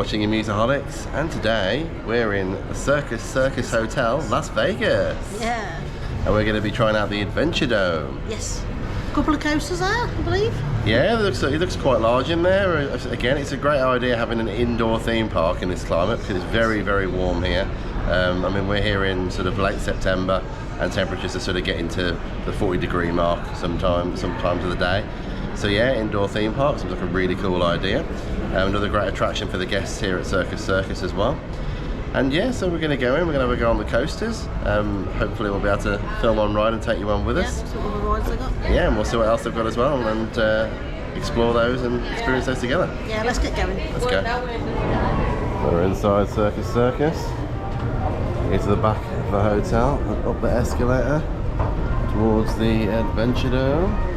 watching Amuseaholics, and today we're in the Circus Circus Hotel, Las Vegas. Yeah. And we're going to be trying out the Adventuredome. Yes. A couple of coasters there, I believe. Yeah, it looks quite large in there. Again, it's a great idea having an indoor theme park in this climate because it's very, very warm here. I mean, we're here in sort of late September and temperatures are sort of getting to the 40-degree mark sometimes of the day. So yeah, indoor theme park seems like a really cool idea. Another great attraction for the guests here at Circus Circus as well. And yeah, so we're going to go in, we're going to have a go on the coasters. Hopefully we'll be able to film on ride and take you on with us. Yeah, see what other rides they got. Yeah, and we'll see what else they've got as well and explore those and experience those together. Yeah, let's get going. Let's go. We're inside Circus Circus. Into the back of the hotel and up the escalator towards the Adventuredome.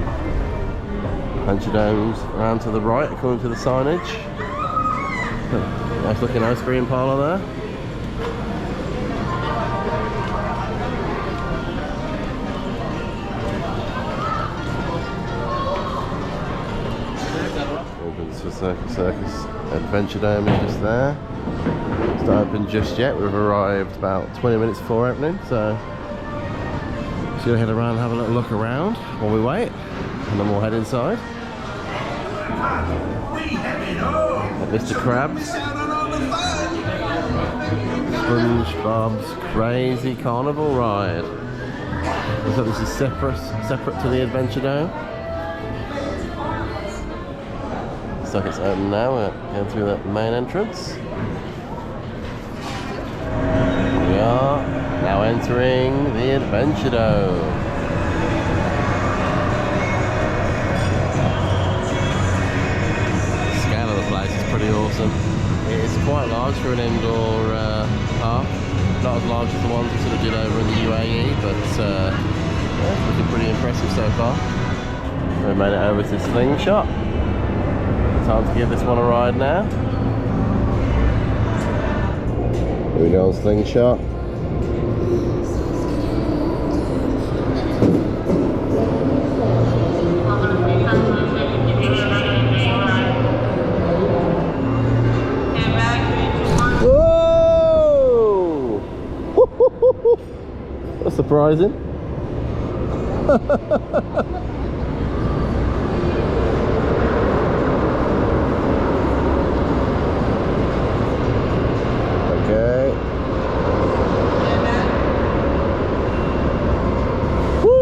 Adventuredome's around to the right according to the signage. Nice looking ice cream parlour there. Opens for Circus Circus. Adventuredome is just there. It's not open just yet. We've arrived about 20 minutes before opening, so just gonna head around and have a little look around while we wait, and then we'll head inside. Mr. Krabs, SpongeBob's Crazy Carnival Ride. So this is separate to the Adventuredome. Looks like it's open now. We're going through the main entrance. We are now entering the Adventuredome. Pretty awesome. It's quite large for an indoor park. Not as large as the ones we sort of did over in the UAE, but yeah, it's looking pretty impressive so far. We made it over to Slingshot. Time to give this one a ride now. Here we go on Slingshot. That's surprising. Okay. Woo!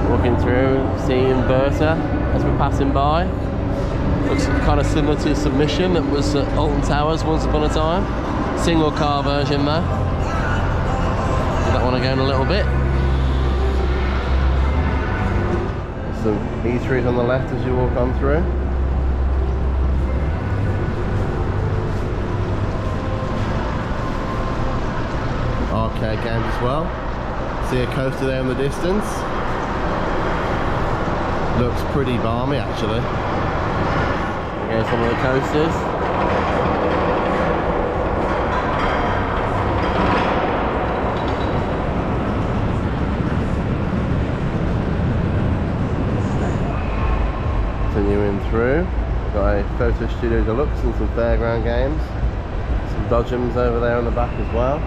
Walking through, seeing Bertha as we're passing by. Looks kind of similar to Submission that was at Alton Towers once upon a time. Single car version though. Give that one a go in a little bit. Some eateries on the left as you walk on through. Arcade games as well. See a coaster there in the distance. Looks pretty balmy actually. Here's some of the coasters. Continuing through, we've got a Photo Studio Deluxe and some fairground games. Some dodgems over there on the back as well.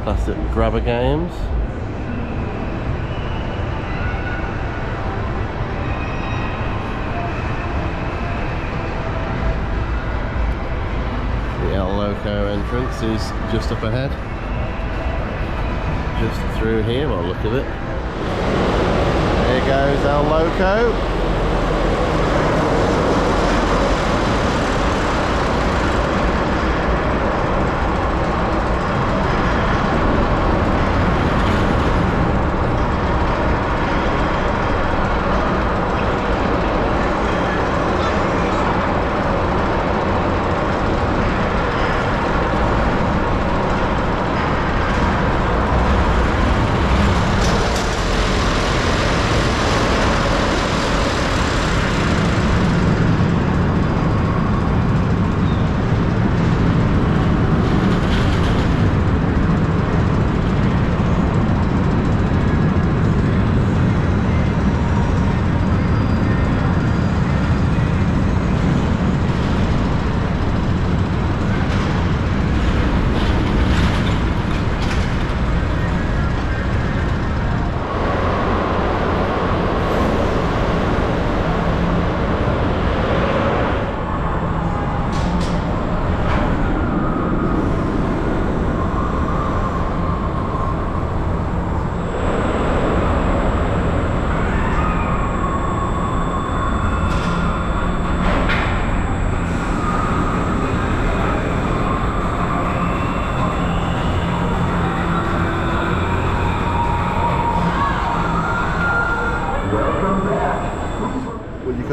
Plastic grabber games. Loco entrance is just up ahead, just through here. Well, look at it. There goes our Loco.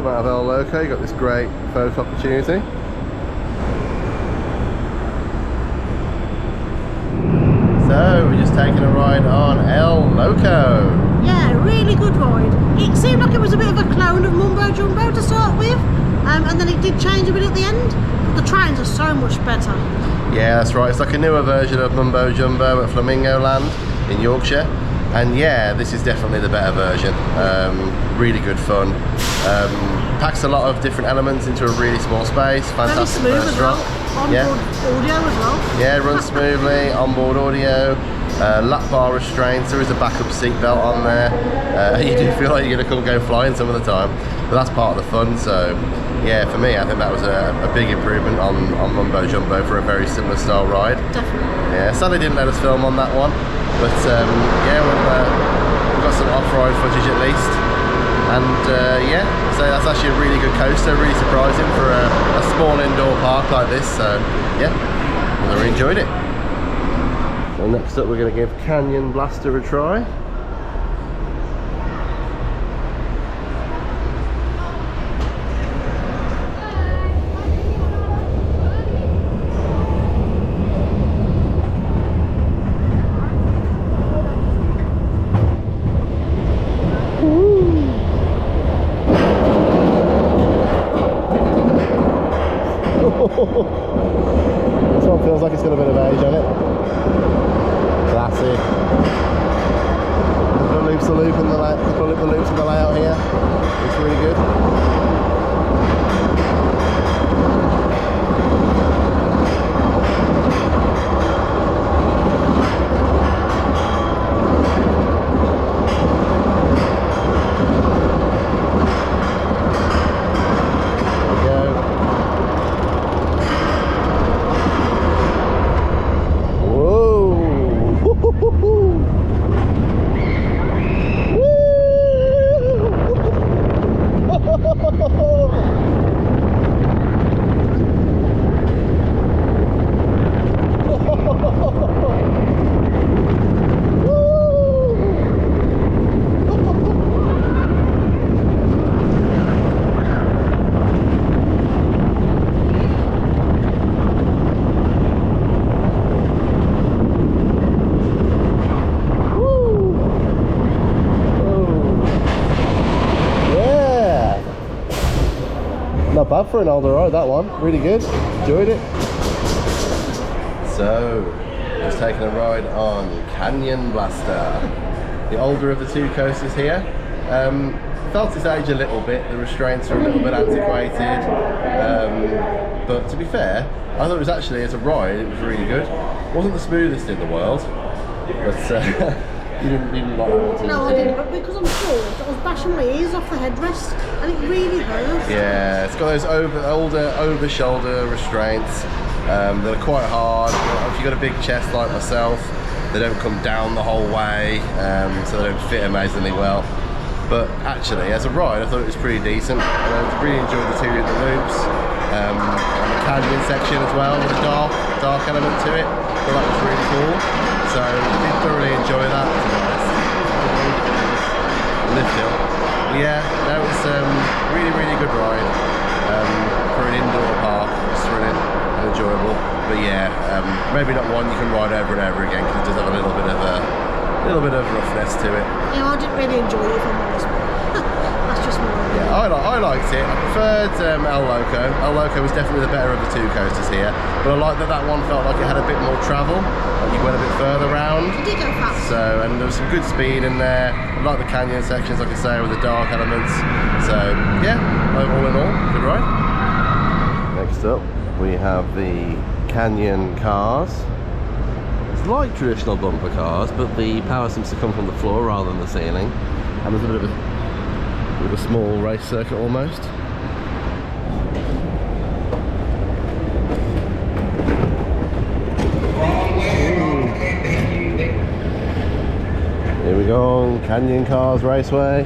come out of El Loco, you got this great photo opportunity. So we're just taking a ride on El Loco. Yeah, really good ride. It seemed like it was a bit of a clone of Mumbo Jumbo to start with, and then it did change a bit at the end, but the trains are so much better. Yeah, that's right. It's like a newer version of Mumbo Jumbo at Flamingo Land in Yorkshire. And yeah, this is definitely the better version. Really good fun. Packs a lot of different elements into a really small space. Fantastic Very smooth as well. Yeah. Onboard audio as well. Yeah, runs smoothly. Onboard audio. Lap bar restraints. There is a backup seat belt on there. You do feel like you're going to go flying some of the time, but that's part of the fun. So yeah, for me, I think that was a big improvement on Mumbo Jumbo for a very similar style ride. Definitely. Yeah, sadly didn't let us film on that one, but yeah, we've got some off-road footage at least. And yeah, so that's actually a really good coaster, really surprising for a small indoor park like this. So yeah, I really enjoyed it. So next up we're going to give Canyon Blaster a try. This one feels like it's got a bit of age on it. Classy. Couple of loops in the layout here. It's really good. Not bad for an older ride, that one. Really good. Enjoyed it. So, just taking a ride on Canyon Blaster. The older of the two coasters here. Felt its age a little bit. The restraints are a little bit antiquated. But to be fair, I thought it was actually, as a ride, it was really good. It wasn't the smoothest in the world. But you didn't like it? No, I didn't, but because I'm short, I was bashing my ears off the headrest, and it really hurts. Yeah, it's got those older over-shoulder restraints that are quite hard. If you've got a big chest like myself, they don't come down the whole way, so they don't fit amazingly well. But actually, as a ride, I thought it was pretty decent. I really enjoyed the loops, and the canyon section as well, with a dark element to it. So that was really cool. So I did thoroughly enjoy that, to be honest. Lift hill. Yeah, that was really good ride for an indoor park. It was thrilling and enjoyable. But yeah, maybe not one you can ride over and over again, because it does have a little bit of roughness to it. Yeah, I didn't really enjoy it, if I'm honest. That's just me. Yeah, I liked it. I preferred El Loco. El Loco was definitely the better of the two coasters here, but I liked that one felt like it had a bit more travel. Like you went a bit further round. It did go fast. So, and there was some good speed in there. I like the canyon sections, like I say, with the dark elements. So yeah, all in all, good ride. Next up, we have the Canyon cars. It's like traditional bumper cars, but the power seems to come from the floor rather than the ceiling. And there's a bit of a small race circuit almost. Here we go, Canyon Cars Raceway.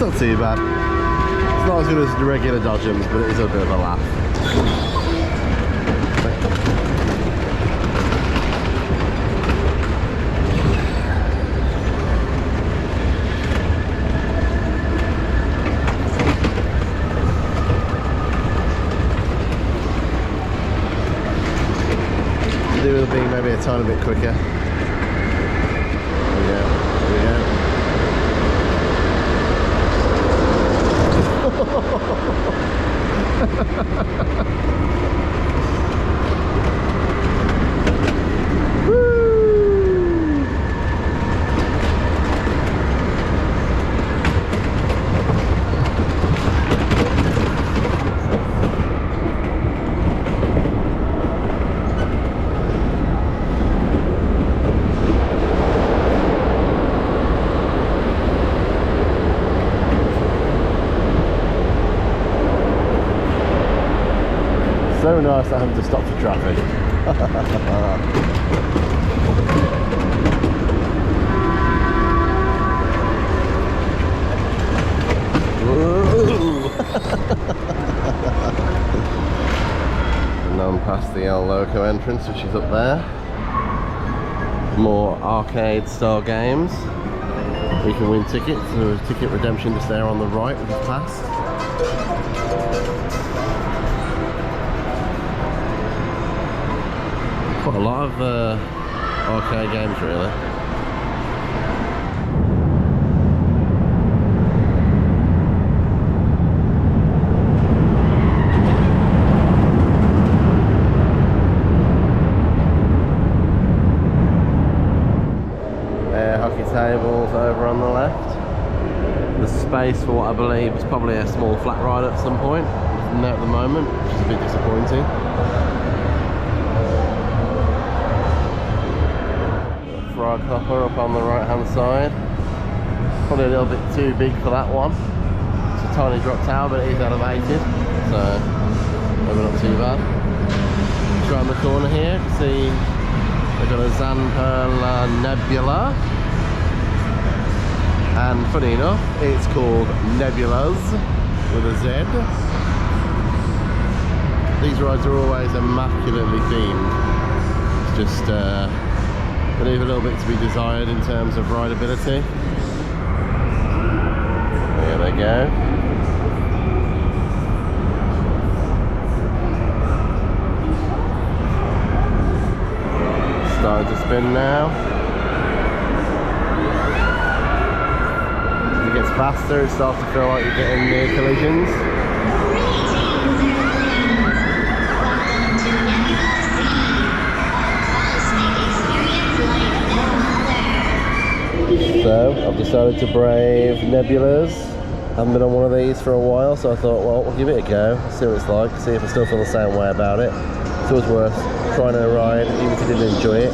not too bad. It's not as good as the regular Dodgems, but it is a bit of a laugh. Do with being maybe a tiny bit quicker. There we go. There we go. So nice not having to stop for traffic. And now I'm past the El Loco entrance, which is up there. More arcade style games. You can win tickets. There's a ticket redemption just there on the right, which is past. Quite a lot of arcade games, really. Air hockey tables over on the left. The space for what I believe is probably a small flat ride at some point. Nothing there at the moment, which is a bit disappointing. Frog hopper up on the right hand side. Probably a little bit too big for that one. It's a tiny drop tower, but it is elevated, so maybe not too bad. Just around the corner here, you can see they've got a Zamperla Nebula, and funny enough, it's called Nebulas with a Z. These rides are always immaculately themed. It's just they leave a little bit to be desired in terms of rideability. There they go. Starting to spin now. As it gets faster, it starts to feel like you're getting near collisions. So I've decided to brave Nebulas. Haven't been on one of these for a while, so I thought, well, we'll give it a go, see what it's like, see if I still feel the same way about it. It's always worth trying a ride, even if you didn't enjoy it,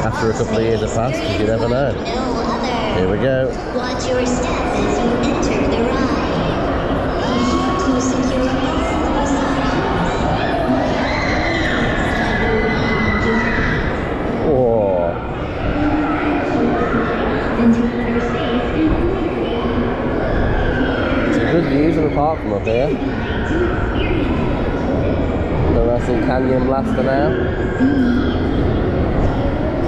after a couple of years have passed, because you never know. Here we go. Watch your steps as you enter the ride. To secure Whoa. Some good views of the park from up here. The Wrestle Canyon Blaster now.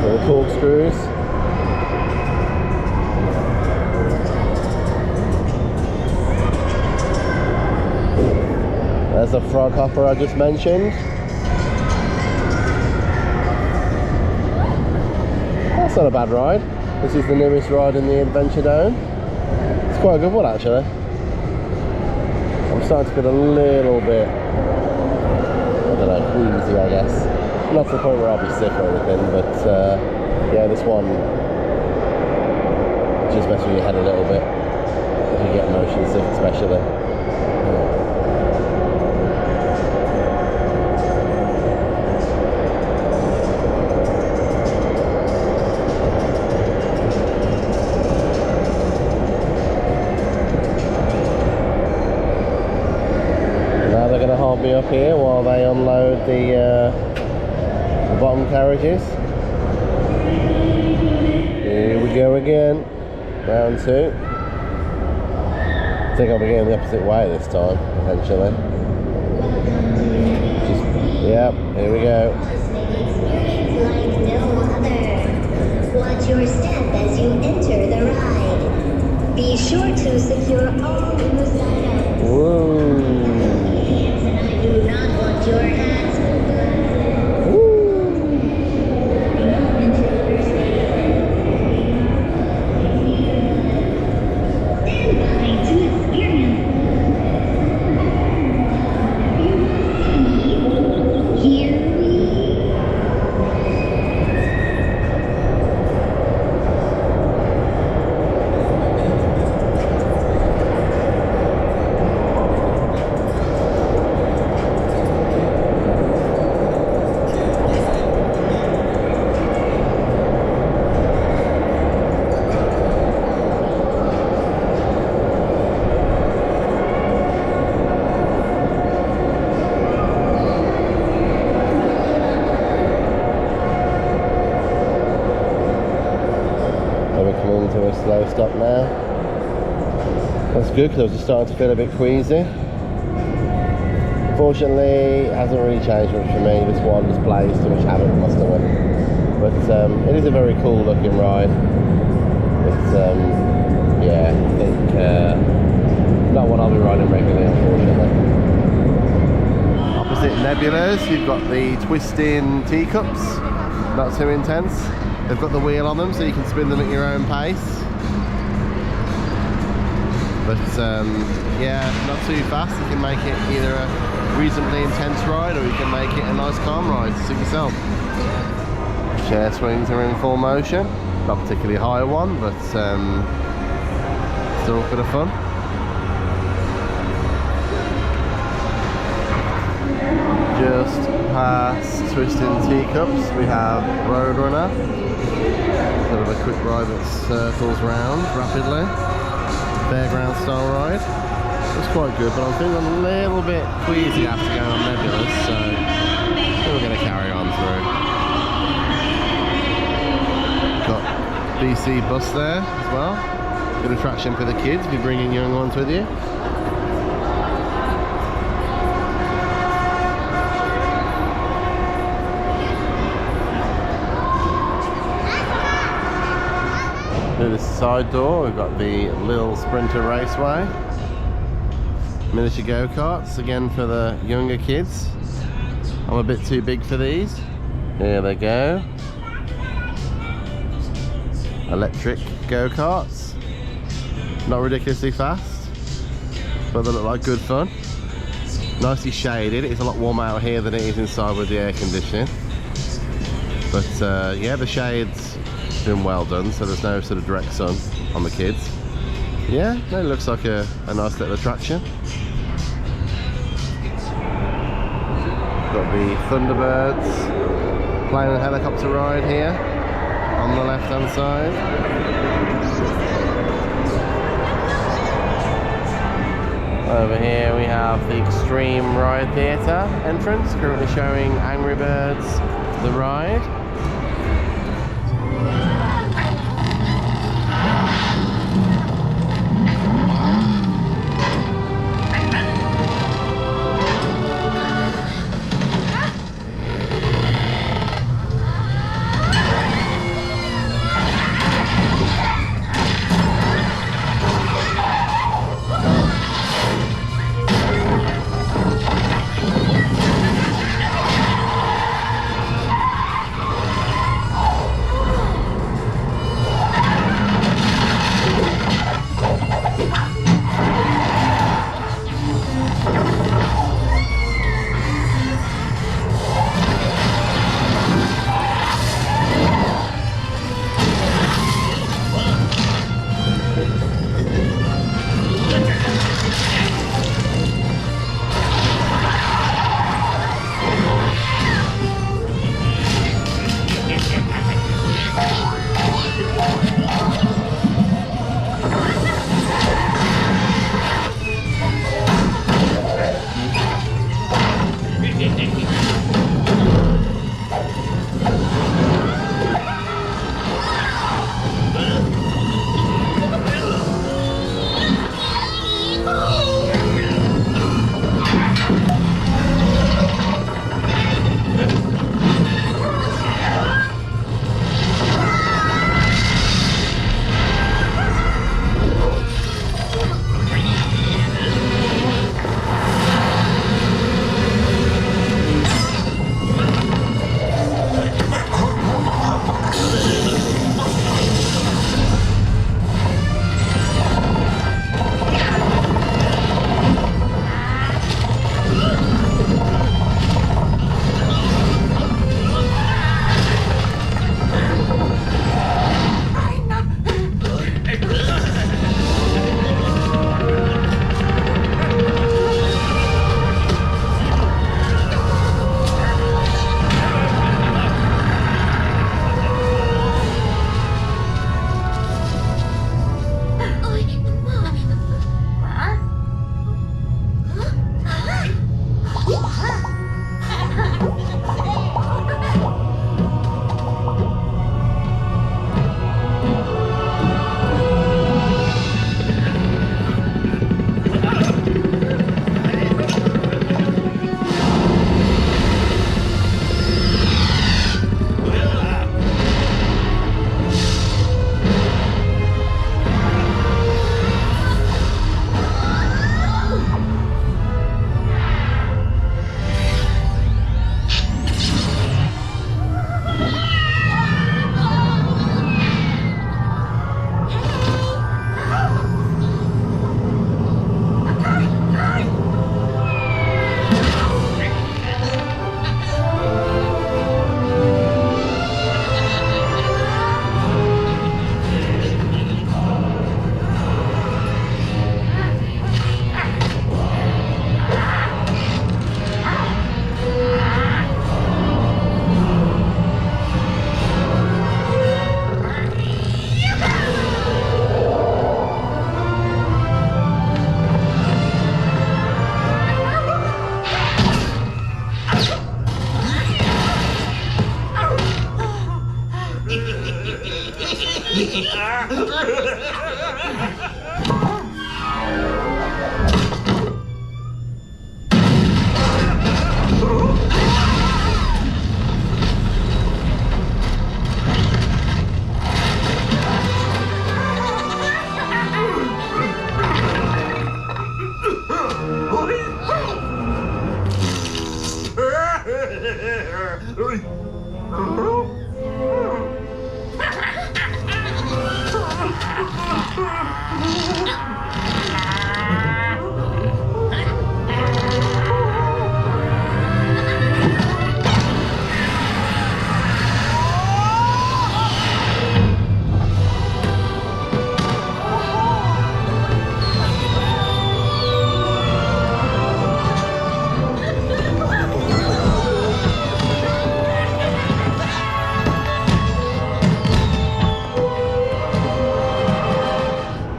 Little corkscrews. There's the frog hopper I just mentioned. That's not a bad ride. This is the newest ride in the Adventuredome. It's quite a good one, actually. I'm starting to feel a little bit, I don't know, queasy, I guess. Not to the point where I'll be sick or anything, but yeah, this one just messes with your head a little bit if you get motion sick, especially. Hold me up here while they unload the bottom carriages. Here we go again, round two. think I'll be going the opposite way this time, eventually. Yep, here we go. Like no other. Watch your step as you enter the ride. Be sure to secure all loose items. Woo! And I do not want your hands moved. Woo! To a slow stop now. That's good because I was just starting to feel a bit queasy. Fortunately, it hasn't really changed much for me. This one just plays too much havoc with my stomach. But it is a very cool looking ride. It's yeah, I think not one I'll be riding regularly, unfortunately. Opposite Nebulas, you've got the twisting teacups. Not too intense. They've got the wheel on them so you can spin them at your own pace. But yeah, not too fast. You can make it either a reasonably intense ride or you can make it a nice calm ride to suit yourself. Chair swings are in full motion. Not a particularly high one, but still a bit of fun. Just past Twisting Teacups, we have Roadrunner. Sort of a quick ride that circles round rapidly. Fairground style ride. It's quite good, but I'm feeling a little bit queasy after going on Nebulas, so I think we're going to carry on through. Got BC bus there as well. Good attraction for the kids if you're bringing young ones with you. Through this side door, we've got the Lil Sprinter Raceway. Miniature go-karts, again for the younger kids. I'm a bit too big for these. Here they go. Electric go-karts. Not ridiculously fast, but they look like good fun. Nicely shaded. It's a lot warmer out here than it is inside with the air conditioning. But yeah, the shades been well done, so there's no sort of direct sun on the kids. Yeah, it looks like a nice little attraction. Got the Thunderbirds plane and helicopter ride here on the left hand side. Over here we have the Extreme Ride Theatre entrance, currently showing Angry Birds the ride.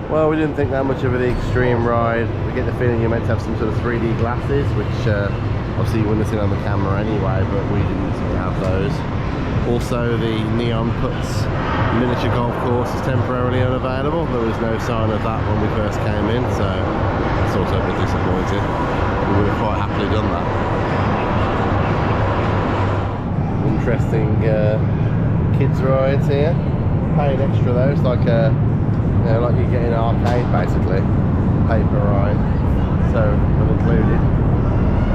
Well, we didn't think that much of the extreme ride. We get the feeling you're meant to have some sort of 3D glasses, which obviously you wouldn't have seen on the camera anyway, but we didn't have those. Also, the Neon Puts miniature golf course is temporarily unavailable. There was no sign of that when we first came in, so that's also a bit disappointing. We would have quite happily done that. Interesting kids rides here. Paid extra though, it's like a like you get in an arcade basically, paper ride, so not included.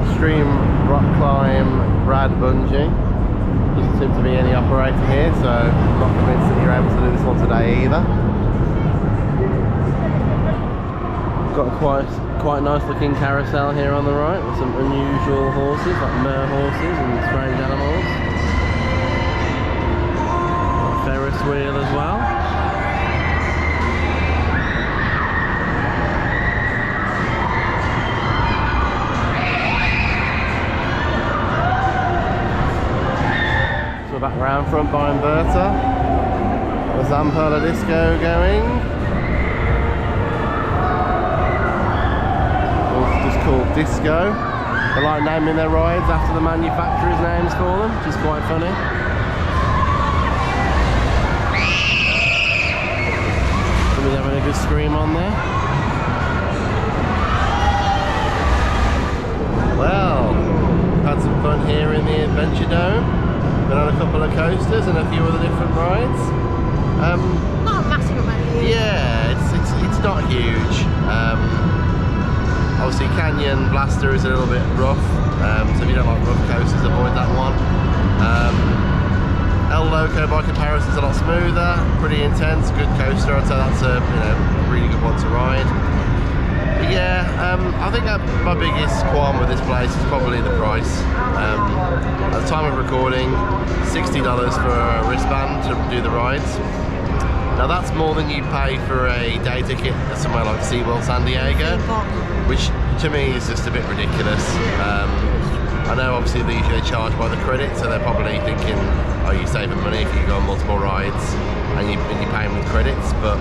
Extreme rock climb, rad bungee. Doesn't seem to be any operator here, so I'm not convinced that you're able to do this one today either. Got a quite nice looking carousel here on the right with some unusual horses, like mer horses and strange animals. Got a Ferris wheel as well. Back round front by Inverter. The Zamperla Disco going. It's just called Disco. They like naming their rides after the manufacturer's names for them, which is quite funny. Somebody's having a good scream on there. Well, had some fun here in the Adventuredome. Been on a couple of coasters and a few other different rides. Not a massive amount. Yeah, it's not huge. Obviously Canyon Blaster is a little bit rough, so if you don't like rough coasters, avoid that one. El Loco by comparison is a lot smoother, pretty intense, good coaster. I'd say that's a really good one to ride. But yeah, I think my biggest qualm with this place is probably the price. At the time of recording, $60 for a wristband to do the rides. Now that's more than you'd pay for a day ticket at somewhere like SeaWorld San Diego, which to me is just a bit ridiculous. I know obviously they usually charge by the credit, so they're probably thinking, oh, you're saving money if you go on multiple rides and you're paying with credits, but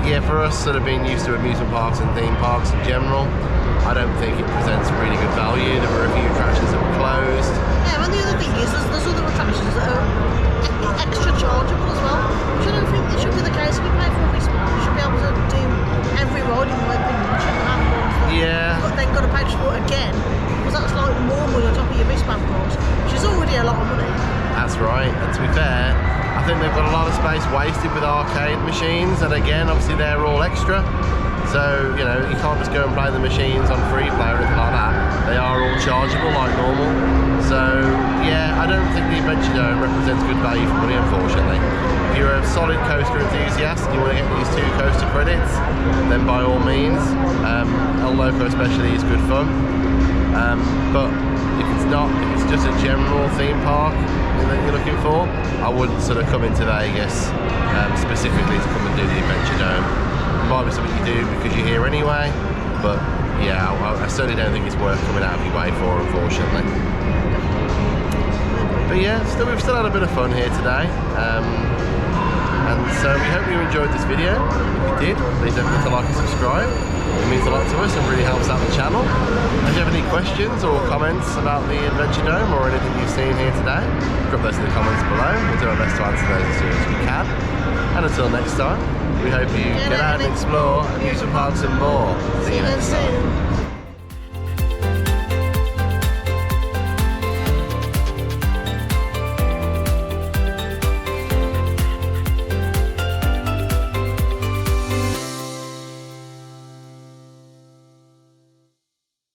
yeah, for us sort of being used to amusement parks and theme parks in general, I don't think it presents really good value. There were a few attractions that were closed. Yeah, and the other thing is there's other attractions that are extra chargeable as well, which I don't think it should be the case. If you pay for a wristband, you should be able to do every ride in my opinion. You shouldn't have one for but then got to pay for it again, because that's like more money on top of your wristband price, which is already a lot of money. That's right, and to be fair, I think they've got a lot of space wasted with arcade machines, and again, obviously they're all extra. So, you can't just go and play the machines on free play or anything like that. They are all chargeable like normal. So, yeah, I don't think the Adventuredome represents good value for money, unfortunately. If you're a solid coaster enthusiast and you want to get these 2 coaster credits, then by all means, El Loco especially is good fun. But if it's just a general theme park that you're looking for, I wouldn't sort of come into Vegas specifically to come and do the Adventuredome. It might be something you do because you're here anyway, but yeah, I certainly don't think it's worth coming out of your way for, unfortunately. But yeah, we've still had a bit of fun here today, and so we hope you enjoyed this video. If you did, please don't forget to like and subscribe. It means a lot to us and really helps out the channel. If you have any questions or comments about the Adventuredome or anything you've seen here today, drop those in the comments below. We'll do our best to answer those as soon as we can. And until next time, we hope you get out and explore amusement parks and more. See you next time.